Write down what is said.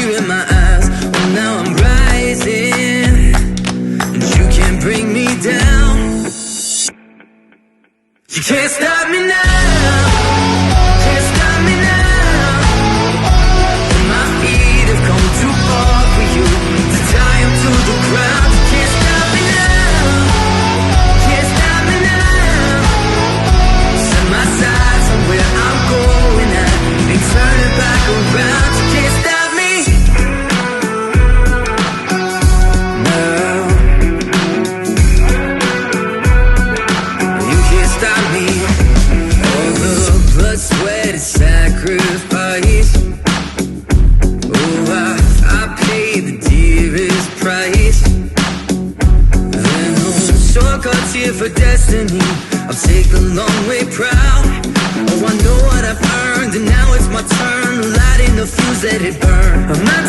fear in my eyes. Oh, now I'm rising, and you can't bring me down. You can't stop me now. Can't stop me now. My feet have come too far for you to tie them to the ground. You can't stop me now. Can't stop me now. Set my sights on where I'm going at, and turn it back around. You can't stop me now. You can't stop me. All the blood, sweat, and sacrifice. Oh, I paid the dearest price. And those shortcuts here for destiny, I'll take the long way proud. Oh, I know what I've earned, and now it's my turn to light in the fuse, let it burn. I'm not